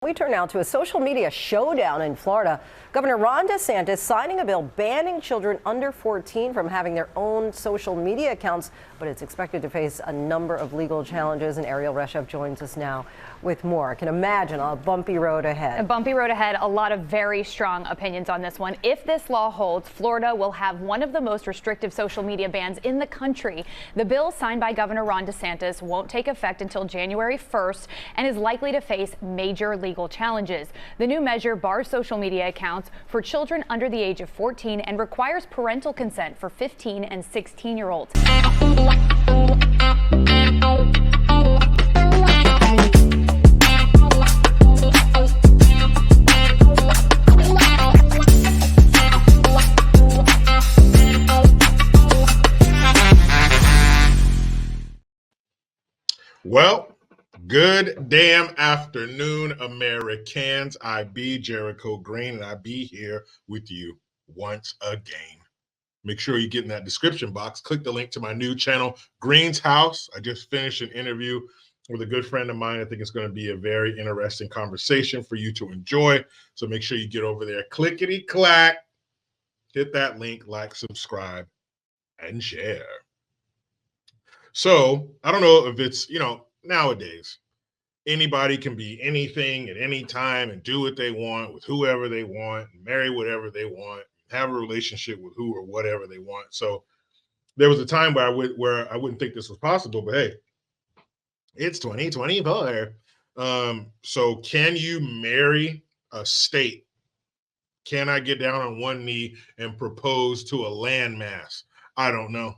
We turn now to a social media showdown in Florida. Governor Ron DeSantis signing a bill banning children under 14 from having their own social media accounts, but it's expected to face a number of legal challenges. And Ariel Reshef joins us now with more. I can imagine a bumpy road ahead. A bumpy road ahead. A lot of very strong opinions on this one. If this law holds, Florida will have one of the most restrictive social media bans in the country. The bill signed by Governor Ron DeSantis won't take effect until January 1st and is likely to face major legal challenges. The new measure bars social media accounts for children under the age of 14 and requires parental consent for 15 and 16-year-olds. Well, good damn afternoon, Americans. I be Jericho Green, and I be here with you once again. Make sure you get in that description box. Click the link to my new channel, Green's House. I just finished an interview with a good friend of mine. I think it's going to be a very interesting conversation for you to enjoy. So make sure you get over there. Clickety clack. Hit that link, like, subscribe, and share. So I don't know if it's, nowadays, anybody can be anything at any time and do what they want with whoever they want, and marry whatever they want, have a relationship with who or whatever they want. So there was a time where I wouldn't think this was possible, but hey, it's 2024. So can you marry a state? Can I get down on one knee and propose to a landmass? I don't know,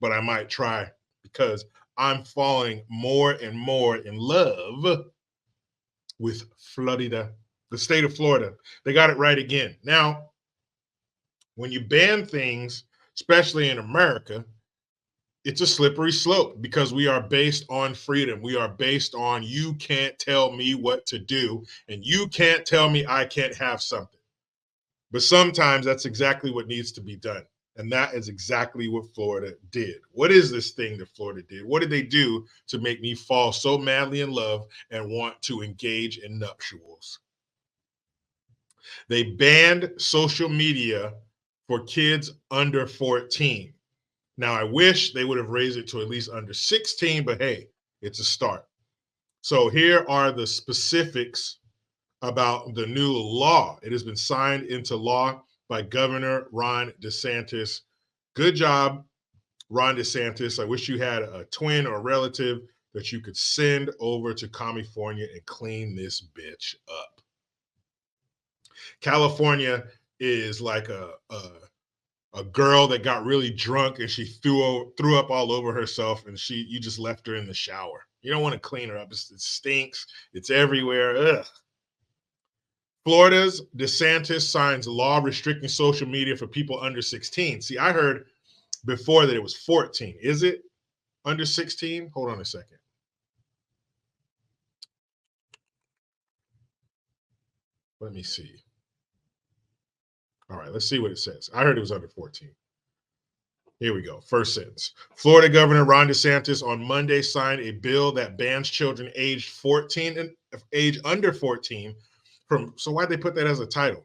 but I might try, because I'm falling more and more in love with Florida, the state of Florida. They got it right again. Now, when you ban things, especially in America, it's a slippery slope, because we are based on freedom. We are based on you can't tell me what to do, and you can't tell me I can't have something. But sometimes that's exactly what needs to be done. And that is exactly what Florida did. What is this thing that Florida did? What did they do to make me fall so madly in love and want to engage in nuptials? They banned social media for kids under 14. Now, I wish they would have raised it to at least under 16, but hey, it's a start. So here are the specifics about the new law. It has been signed into law by Governor Ron DeSantis. Good job, Ron DeSantis. I wish you had a twin or a relative that you could send over to California and clean this bitch up. California is like a girl that got really drunk and she threw up all over herself, and you just left her in the shower. You don't want to clean her up. It stinks. It's everywhere. Ugh. Florida's DeSantis signs law restricting social media for people under 16. See, I heard before that it was 14. Is it under 16? Hold on a second. Let me see. All right, let's see what it says. I heard it was under 14. Here we go. First sentence. Florida Governor Ron DeSantis on Monday signed a bill that bans children aged 14 and age under 14 so why'd they put that as a title,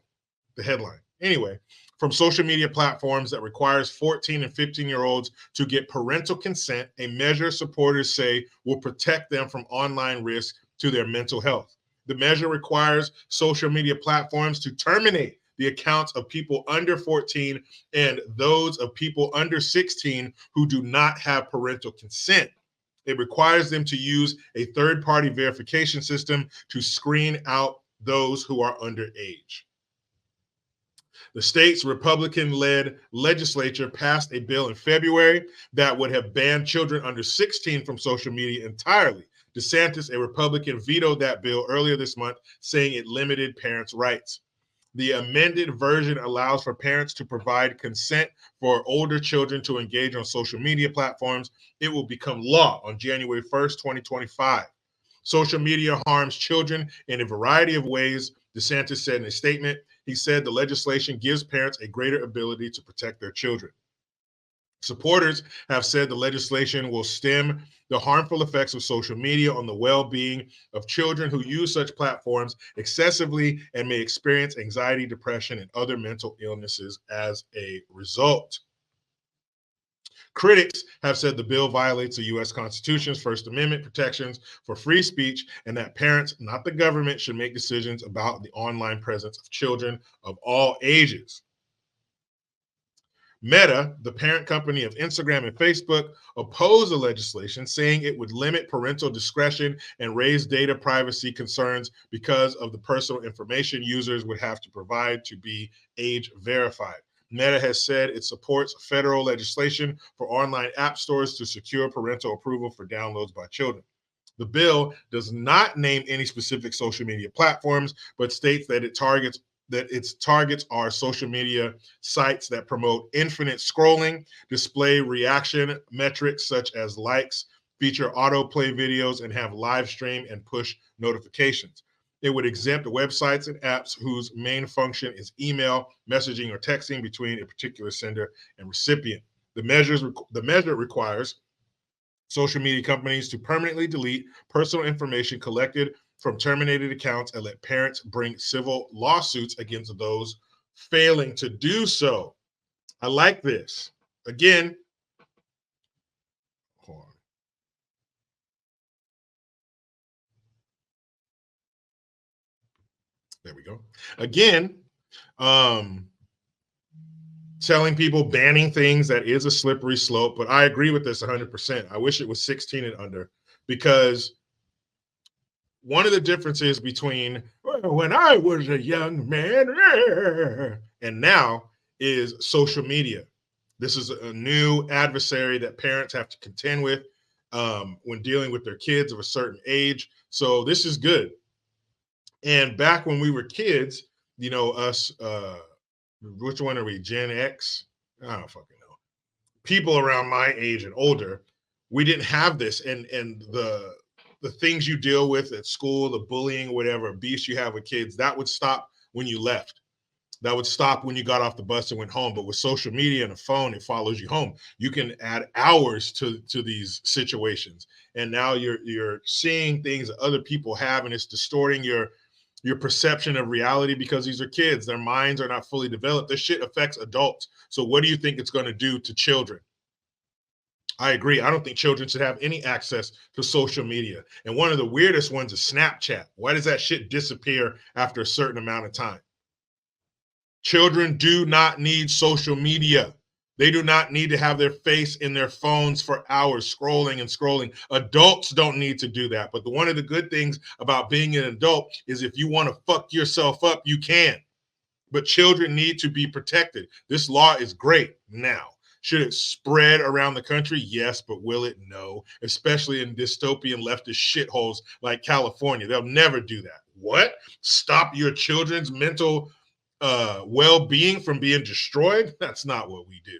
the headline? Anyway, from social media platforms that requires 14 and 15-year-olds to get parental consent, a measure supporters say will protect them from online risk to their mental health. The measure requires social media platforms to terminate the accounts of people under 14 and those of people under 16 who do not have parental consent. It requires them to use a third-party verification system to screen out those who are underage. The state's Republican-led legislature passed a bill in February that would have banned children under 16 from social media entirely. DeSantis, a Republican, vetoed that bill earlier this month, saying it limited parents' rights. The amended version allows for parents to provide consent for older children to engage on social media platforms. It will become law on January 1st, 2025. Social media harms children in a variety of ways, DeSantis said in a statement. He said the legislation gives parents a greater ability to protect their children. Supporters have said the legislation will stem the harmful effects of social media on the well-being of children who use such platforms excessively and may experience anxiety, depression, and other mental illnesses as a result. Critics have said the bill violates the U.S. Constitution's First Amendment protections for free speech and that parents, not the government, should make decisions about the online presence of children of all ages. Meta, the parent company of Instagram and Facebook, opposed the legislation, saying it would limit parental discretion and raise data privacy concerns because of the personal information users would have to provide to be age verified. Meta has said it supports federal legislation for online app stores to secure parental approval for downloads by children. The bill does not name any specific social media platforms, but states that its targets are social media sites that promote infinite scrolling, display reaction metrics such as likes, feature autoplay videos, and have live stream and push notifications. It would exempt websites and apps whose main function is email, messaging, or texting between a particular sender and recipient. The measure requires social media companies to permanently delete personal information collected from terminated accounts and let parents bring civil lawsuits against those failing to do so. I like this. Again, hold on. There we go. Again, telling people banning things, that is a slippery slope, but I agree with this 100%. I wish it was 16 and under, because one of the differences between when I was a young man and now is social media. This is a new adversary that parents have to contend with when dealing with their kids of a certain age. So this is good. And back when we were kids, you know, us, which one are we? Gen X? I don't fucking know. People around my age and older, we didn't have this, and the things you deal with at school, the bullying, whatever abuse you have with kids, that would stop when you left. That would stop when you got off the bus and went home. But with social media and a phone, it follows you home. You can add hours to these situations, and now you're seeing things that other people have, and it's distorting your perception of reality because these are kids. Their minds are not fully developed. This shit affects adults. So what do you think it's going to do to children? I agree. I don't think children should have any access to social media. And one of the weirdest ones is Snapchat. Why does that shit disappear after a certain amount of time? Children do not need social media. They do not need to have their face in their phones for hours scrolling and scrolling. Adults don't need to do that. But one of the good things about being an adult is if you want to fuck yourself up, you can. But children need to be protected. This law is great now. Should it spread around the country? Yes, but will it? No, especially in dystopian leftist shitholes like California. They'll never do that. What? Stop your children's mental well-being from being destroyed? That's not what we do.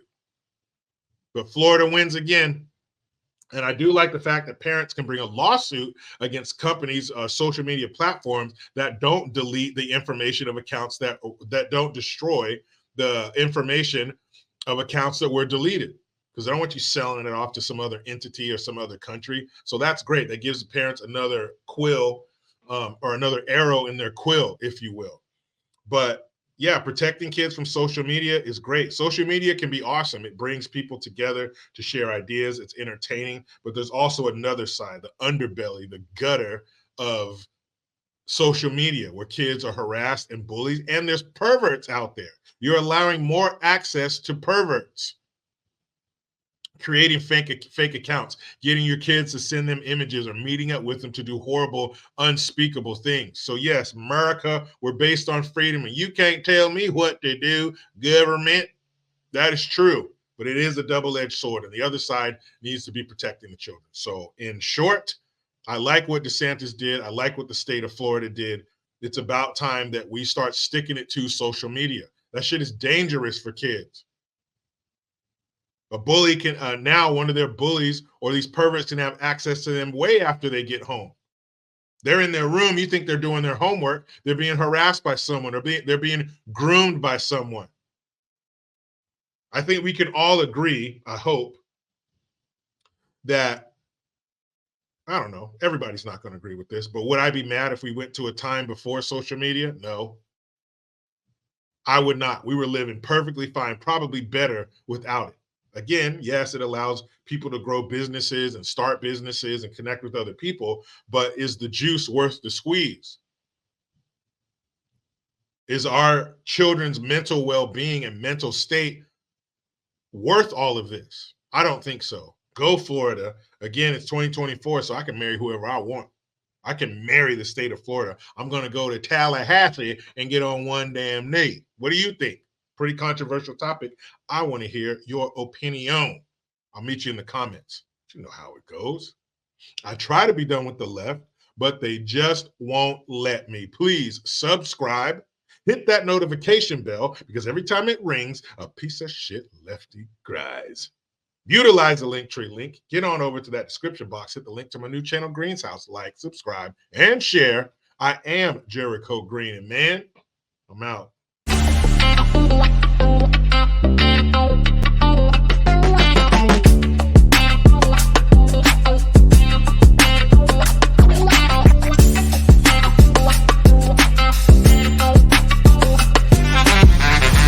But Florida wins again. And I do like the fact that parents can bring a lawsuit against companies, social media platforms that don't delete the information of accounts, that don't destroy the information of accounts that were deleted. Because I don't want you selling it off to some other entity or some other country. So that's great. That gives the parents another quill or another arrow in their quill, if you will. But yeah, protecting kids from social media is great. Social media can be awesome. It brings people together to share ideas. It's entertaining, but there's also another side, the underbelly, the gutter of social media, where kids are harassed and bullied, and there's perverts out there. You're allowing more access to perverts. Creating fake accounts, getting your kids to send them images or meeting up with them to do horrible, unspeakable things. So yes, America, we're based on freedom, and you can't tell me what to do, government. That is true, but it is a double-edged sword, and the other side needs to be protecting the children. So in short, I like what DeSantis did. I like what the state of Florida did. It's about time that we start sticking it to social media. That shit is dangerous for kids. A bully can now, one of their bullies or these perverts can have access to them way after they get home. They're in their room. You think they're doing their homework. They're being harassed by someone, or they're being groomed by someone. I think we can all agree, I hope, that, I don't know, everybody's not going to agree with this, but would I be mad if we went to a time before social media? No, I would not. We were living perfectly fine, probably better without it. Again, yes, it allows people to grow businesses and start businesses and connect with other people, but is the juice worth the squeeze? Is our children's mental well-being and mental state worth all of this? I don't think so. Go Florida. Again, it's 2024, so I can marry whoever I want. I can marry the state of Florida. I'm going to go to Tallahassee and get on one damn knee. What do you think? Pretty controversial topic. I want to hear your opinion. I'll meet you in the comments. You know how it goes. I try to be done with the left, but they just won't let me. Please subscribe. Hit that notification bell because every time it rings, a piece of shit lefty cries. Utilize the Linktree link. Get on over to that description box. Hit the link to my new channel, Green's House. Like, subscribe, and share. I am Jericho Green. And man, I'm out.